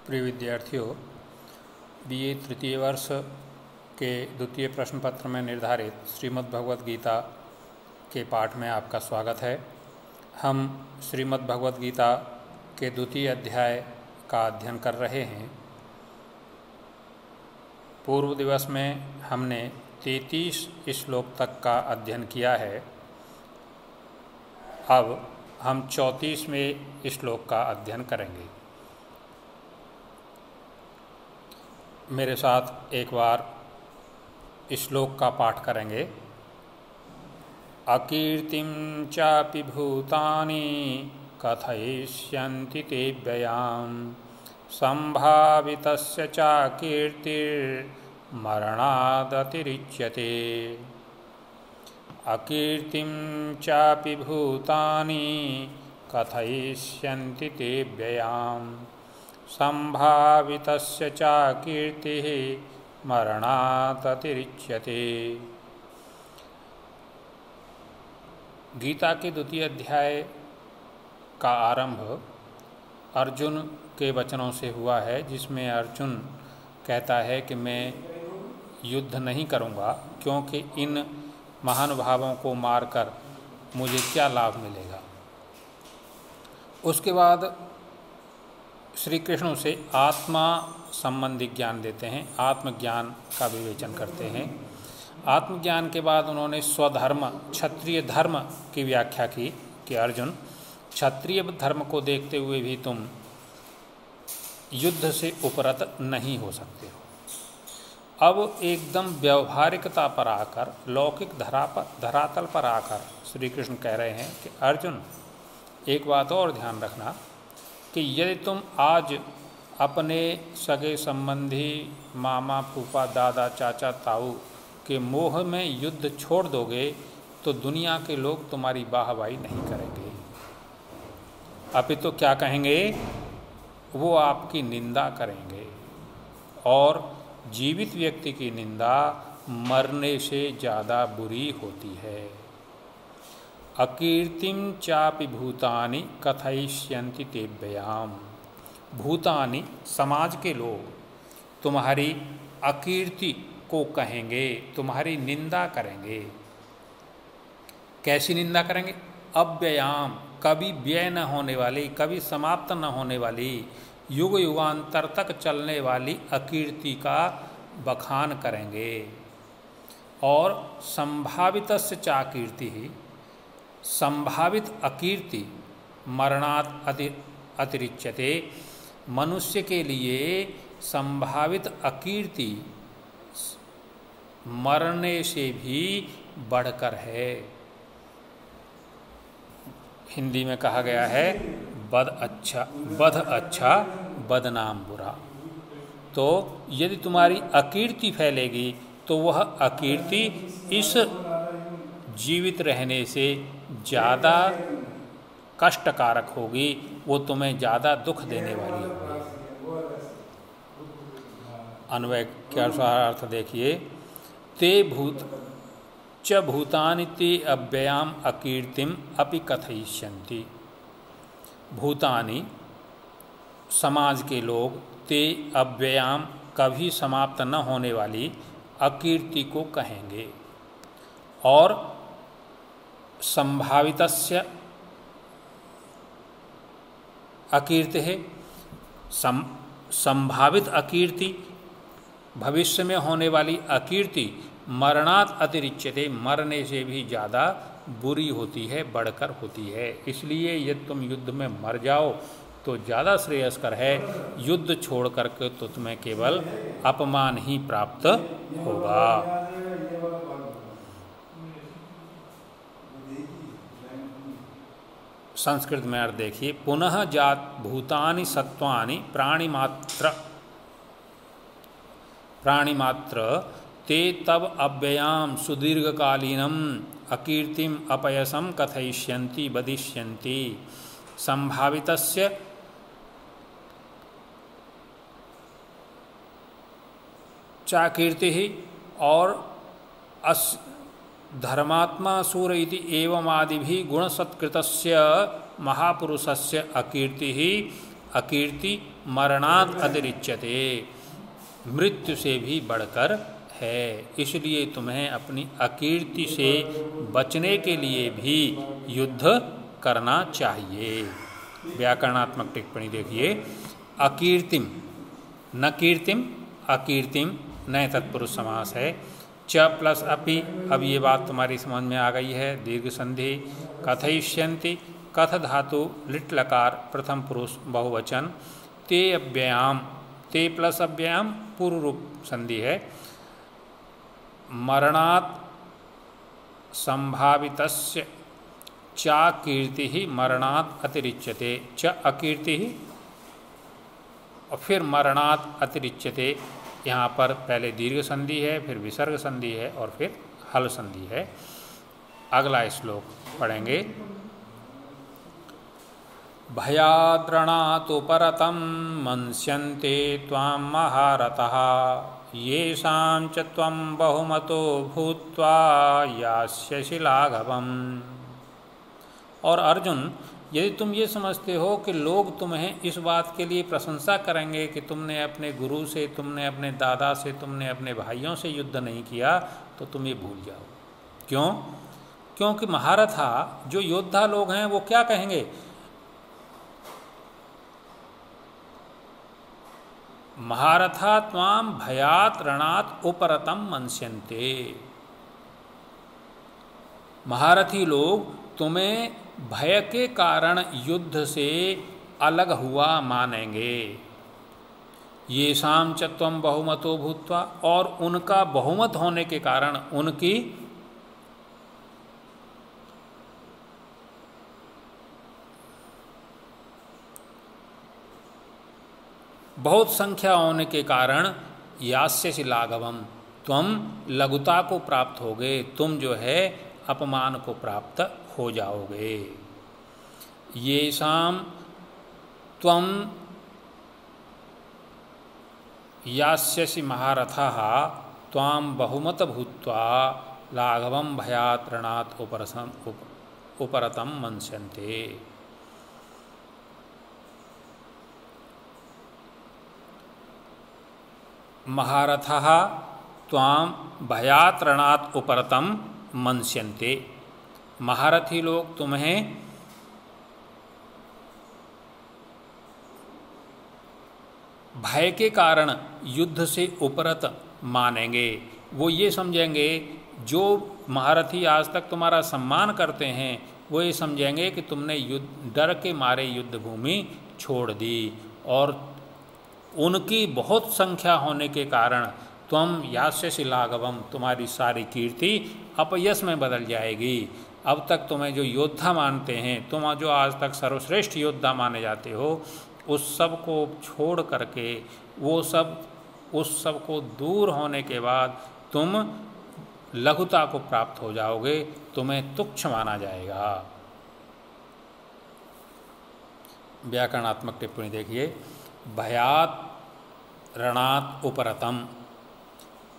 प्रिय विद्यार्थियों, बीए तृतीय वर्ष के द्वितीय प्रश्न पत्र में निर्धारित श्रीमद् भगवद गीता के पाठ में आपका स्वागत है। हम श्रीमद् भगवद गीता के द्वितीय अध्याय का अध्ययन कर रहे हैं। पूर्व दिवस में हमने 33 श्लोक तक का अध्ययन किया है। अब हम 34वें श्लोक का अध्ययन करेंगे। मेरे साथ एक बार श्लोक का पाठ करेंगे। अकीर्तिं चापि भूतानि कथयिष्यन्ति ते व्ययां संभावितस्य च कीर्तिर्मरणादतिरिच्यते। अकीर्तिं चापि भूतानि कथयिष्यन्ति ते व्ययां संभावितस्य च कीर्तिः मरणादतिरिच्यते। गीता के द्वितीय अध्याय का आरंभ अर्जुन के वचनों से हुआ है, जिसमें अर्जुन कहता है कि मैं युद्ध नहीं करूंगा, क्योंकि इन महानुभावों को मारकर मुझे क्या लाभ मिलेगा। उसके बाद श्री कृष्ण उसे आत्मा संबंधी ज्ञान देते हैं, आत्मज्ञान का विवेचन करते हैं। आत्मज्ञान के बाद उन्होंने स्वधर्म, क्षत्रिय धर्म की व्याख्या की कि अर्जुन, क्षत्रिय धर्म को देखते हुए भी तुम युद्ध से उपरत नहीं हो सकते हो। अब एकदम व्यवहारिकता पर आकर, लौकिक धरातल पर आकर श्री कृष्ण कह रहे हैं कि अर्जुन, एक बात और ध्यान रखना कि यदि तुम आज अपने सगे संबंधी, मामा, फूफा, दादा, चाचा, ताऊ के मोह में युद्ध छोड़ दोगे तो दुनिया के लोग तुम्हारी वाहवाही नहीं करेंगे। अपितु क्या कहेंगे? वो आपकी निंदा करेंगे, और जीवित व्यक्ति की निंदा मरने से ज़्यादा बुरी होती है। अकीर्तिं चापि भूतानि कथयिष्यन्ति ते व्ययां। भूतानि, समाज के लोग तुम्हारी अकीर्ति को कहेंगे, तुम्हारी निंदा करेंगे। कैसी निंदा करेंगे? अव्ययाम, कभी व्यय न होने वाली, कभी समाप्त न होने वाली, युग युगांतर तक चलने वाली अकीर्ति का बखान करेंगे। और संभावितस्य च कीर्ति, संभावित अकीर्ति मरणात् अतिरिच्यते। मनुष्य के लिए संभावित अकीर्ति मरने से भी बढ़कर है। हिंदी में कहा गया है, बद अच्छा बदनाम बुरा। तो यदि तुम्हारी अकीर्ति फैलेगी तो वह अकीर्ति इस जीवित रहने से ज़्यादा कष्टकारक होगी, वो तुम्हें ज़्यादा दुख देने वाली होगी। अन्वय के अनुसार अर्थ देखिए। ते भूतानि ते अव्ययाम अकीर्तिम अपि कथयिष्यन्ति। भूतानि, समाज के लोग, ते अव्ययाम, कभी समाप्त न होने वाली अकीर्ति को कहेंगे। और संभावितस्य अकीर्ति है, संभावित अकीर्ति, भविष्य में होने वाली अकीर्ति मरणात् अतिरिच्यते, मरने से भी ज़्यादा बुरी होती है, बढ़कर होती है। इसलिए यदि तुम युद्ध में मर जाओ तो ज़्यादा श्रेयस्कर है। युद्ध छोड़ करके तो तुम्हें केवल अपमान ही प्राप्त होगा। संस्कृत में अर्थ देखिए। पुनः जात भूतानि सत्वानि प्राणिमात्र ते तब अव्ययाम सुदीर्घकालीनम अकीर्तिम अपयसम कथयिष्यन्ति वदिष्यन्ति। संभावितस्य च कीर्तिः और धर्मात्मा सूर इति एवमादिभिः गुणसत्कृतस्य महापुरुषस्य अकीर्ति मरणात् अतिरिच्यते, मृत्यु से भी बढ़कर है। इसलिए तुम्हें अपनी अकीर्ति से बचने के लिए भी युद्ध करना चाहिए। व्याकरणात्मक टिप्पणी देखिए, अकीर्तिम न कीर्तिम अकीर्तिम नए तत्पुरुष समास है। च प्लस अपि, अब ये बात तुम्हारी समझ में आ गई है, दीर्घ संधि। कथयिष्यन्ति, कथ धातु लिट लकार प्रथम पुरुष बहुवचन। ते अव्ययाम, ते प्लस अव्ययाम पूर्व रूप संधि है। मरणात् संभावितस्य चा कीर्ति ही मरणात् अतिरिच्यते, च अकीर्ति ही और फिर मरणात् अतिरिच्यते। यहाँ पर पहले दीर्घ संधि है, फिर विसर्ग संधि है और फिर हल संधि है। अगला श्लोक पढ़ेंगे। भयाद्रणातु परतं मंस्यन्ते त्वां महारथः, येषां च त्वं बहुमतो भूत्वा यास्यसि लाघवम्। और अर्जुन, यदि तुम ये समझते हो कि लोग तुम्हें इस बात के लिए प्रशंसा करेंगे कि तुमने अपने गुरु से, तुमने अपने दादा से, तुमने अपने भाइयों से युद्ध नहीं किया, तो तुम ये भूल जाओ। क्यों? क्योंकि महारथा जो योद्धा लोग हैं वो क्या कहेंगे? महारथा त्वाम भयात रणात उपरतम मंस्यन्ते। महारथी लोग तुम्हें भय के कारण युद्ध से अलग हुआ मानेंगे। ये शाम च त्वं बहुमतो भूत्वा, और उनका बहुमत होने के कारण, उनकी बहुत संख्या होने के कारण यास्यसि लाघवम, तुम लघुता को प्राप्त होगे, तुम जो है अपमान को प्राप्त हो जाओगे। येषां त्वं यास्यसि महारथः त्वां बहुमत भूत्वा लाघवं भयात् रणात् उपरतं मंस्यन्ते। महारथः त्वां भयात् रणात् उपरतं मंस्यन्ते। महारथी लोग तुम्हें भय के कारण युद्ध से उपरत मानेंगे। वो ये समझेंगे, जो महारथी आज तक तुम्हारा सम्मान करते हैं वो ये समझेंगे कि तुमने युद्ध डर के मारे युद्ध भूमि छोड़ दी, और उनकी बहुत संख्या होने के कारण त्वं यास्यसि लाघवम, तुम्हारी सारी कीर्ति अपयश में बदल जाएगी। अब तक तुम्हें जो योद्धा मानते हैं, तुम जो आज तक सर्वश्रेष्ठ योद्धा माने जाते हो, उस सब को छोड़ करके, उस सब को दूर होने के बाद तुम लघुता को प्राप्त हो जाओगे, तुम्हें तुच्छ माना जाएगा। व्याकरणात्मक टिप्पणी देखिए, भयात रणात उपरतम,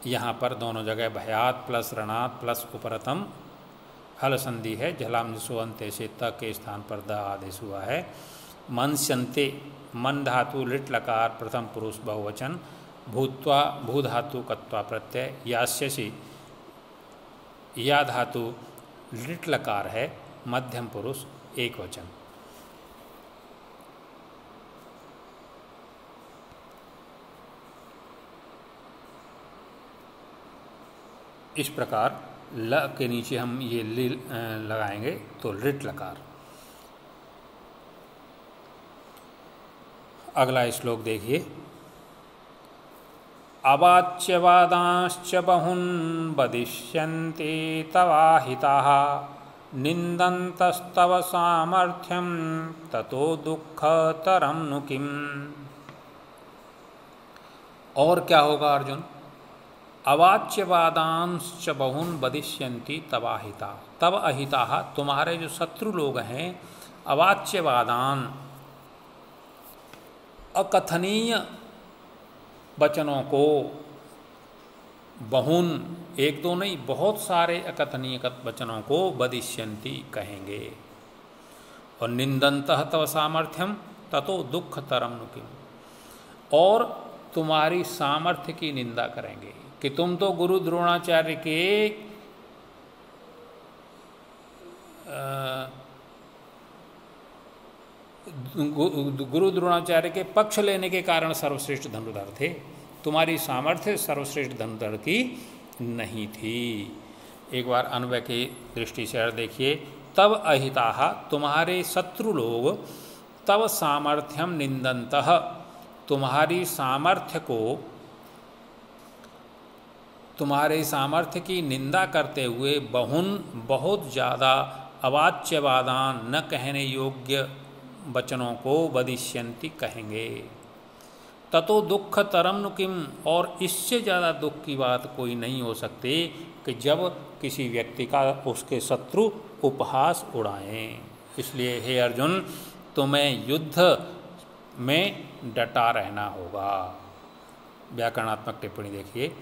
यहाँ पर दोनों जगह भयात प्लस रणात प्लस उपरतम हल संधि है। झलाम सुअंते से त के स्थान पर द आदेश हुआ है। मंस्यन्ते, मन धातु लिट लकार प्रथम पुरुष बहुवचन, भूत्वा भू धातु कत्वा प्रत्यय, यास्यसि या धातु लिट लकार है मध्यम पुरुष एक वचन। इस प्रकार ल के नीचे हम ये लिल लगाएंगे तो लिट लकार। अगला श्लोक देखिए, अवाच्यवादांश्च बहुन् वदिष्यन्ते तवाहिताः, निन्दन्तस्तव सामर्थ्यं ततो दुःखतरं नु किम्। और क्या होगा अर्जुन? अवाच्यवादांश्च बहुन् वदिष्यन्ति तवाहिता, तब अहिता, तुम्हारे जो शत्रु लोग हैं, अवाच्यवादान अकथनीय वचनों को, बहुन एक दो नहीं बहुत सारे अकथनीय वचनों को वदिष्यन्ति कहेंगे, और निंदन्तः तव सामर्थ्यम ततो दुःखतरं नु किम्, और तुम्हारी सामर्थ्य की निंदा करेंगे कि तुम तो गुरु द्रोणाचार्य के गुरु द्रोणाचार्य के पक्ष लेने के कारण सर्वश्रेष्ठ धनुर्धर थे, तुम्हारी सामर्थ्य सर्वश्रेष्ठ धनुर्धर की नहीं थी। एक बार अन्वय की दृष्टि से देखिए, तब अहिताः, तुम्हारे शत्रु लोग, तब सामर्थ्यम निंदन्तः, तुम्हारी सामर्थ्य को, तुम्हारे सामर्थ्य की निंदा करते हुए बहुत ज़्यादा अवाच्यवादान, न कहने योग्य वचनों को वदिष्यन्ति, कहेंगे। ततो दुख तरम नु किम, और इससे ज़्यादा दुख की बात कोई नहीं हो सकती कि जब किसी व्यक्ति का उसके शत्रु उपहास उड़ाएं। इसलिए हे अर्जुन, तुम्हें युद्ध में डटा रहना होगा। व्याकरणात्मक टिप्पणी देखिए,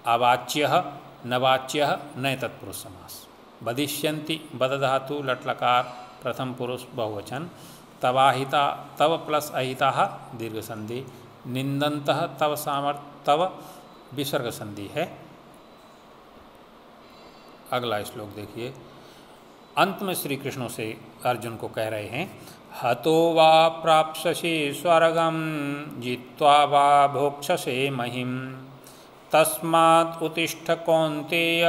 अवाच्य नवाच्य नए तत्पुरुष समास, वदिष्यन्ति बद धातु लट लकार प्रथम पुरुष बहुवचन, तवाहिता तव प्लस अहिता दीर्घ संधि, निंदन्तः तव सामर्थ तव विसर्ग संधि है। अगला श्लोक देखिए, अंत में श्री कृष्ण से अर्जुन को कह रहे हैं, हतो वा प्राप्स्यसि स्वर्गं जित्वा वा भोक्ष्यसे महिं, तस्मात् उत्तिष्ठ कौन्तेय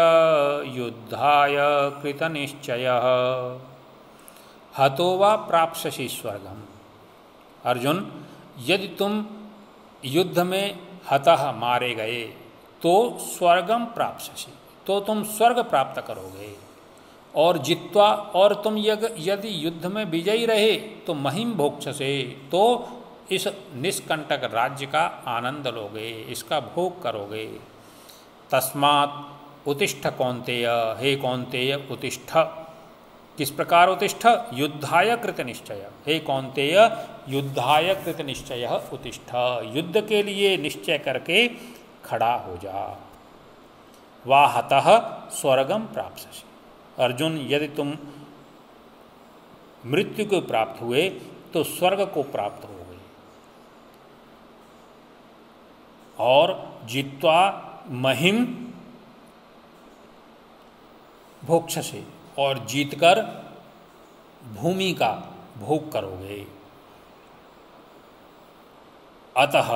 युद्धाय कृतनिश्चयः। हतो वा प्राप्स्यसि स्वर्गम, अर्जुन यदि तुम युद्ध में हतः मारे गए तो स्वर्गम प्राप्स्यसि, तो तुम स्वर्ग प्राप्त करोगे। और जित्वा, और तुम यदि युद्ध में विजयी रहे तो महिम भोक्ष्यसे, तो इस निष्कंटक राज्य का आनंद लोगे, इसका भोग करोगे। तस्मात् उत्तिष्ठ कौन्तेय, हे कौन्तेय उत्तिष्ठ, किस प्रकार उत्तिष्ठ, युद्धाय कृत निश्चय, हे कौन्तेय युद्धाय कृत निश्चय उत्तिष्ठ, युद्ध के लिए निश्चय करके खड़ा हो जा। वा हतः स्वर्गम प्राप्स्यसि, अर्जुन यदि तुम मृत्यु को प्राप्त हुए तो स्वर्ग को प्राप्त हो गए। और जित्वा महिम भोक्ष्यसे, और जीतकर भूमि का भोग करोगे। अतः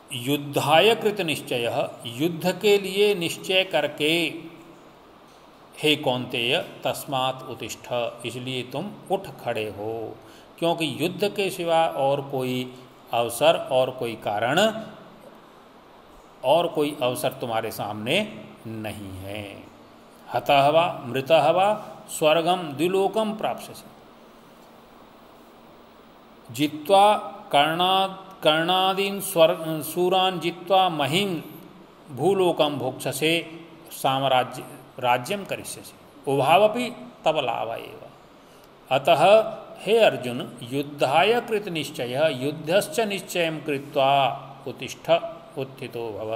युद्धाय कृत निश्चय, युद्ध के लिए निश्चय करके हे कौन्तेय तस्मात् उत्तिष्ठ, इसलिए तुम उठ खड़े हो, क्योंकि युद्ध के सिवा और कोई अवसर और कोई कारण और कोई अवसर तुम्हारे सामने नहीं है। हतः वा मृतः वा स्वर्गम द्विलोकम प्राप्स्यसि, जित्वा कर्णादीन सूरान जित्वा महिं भूलोकम भोक्ष्यसे साम्राज्य राज्यम करिष्यसि, उभावपि तब लाभ एव। अतः हे अर्जुन, युद्धाय कृत निश्चय युद्धश्च निश्चयं कृत्वा उत्तिष्ठ उत्थितो भव।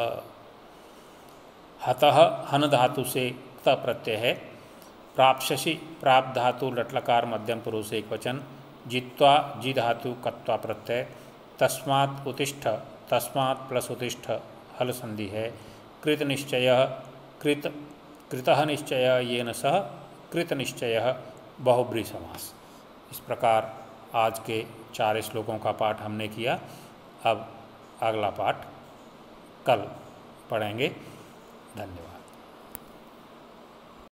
हतः हन धातु से त प्रत्यय है, प्राप्स्यसि प्राप्त धातु लट्लकार मध्यम पुरुष एक वचन, जित्वा जी धातु कत्वा प्रत्यय, तस्मात् उत्तिष्ठ तस्मात् प्लस उत्तिष्ठ हल संधि है, कृत निश्चय कृतः निश्चय येन सह कृत निश्चय बहुब्री समास। इस प्रकार आज के 4 श्लोकों का पाठ हमने किया। अब अगला पाठ कल पढ़ेंगे। धन्यवाद।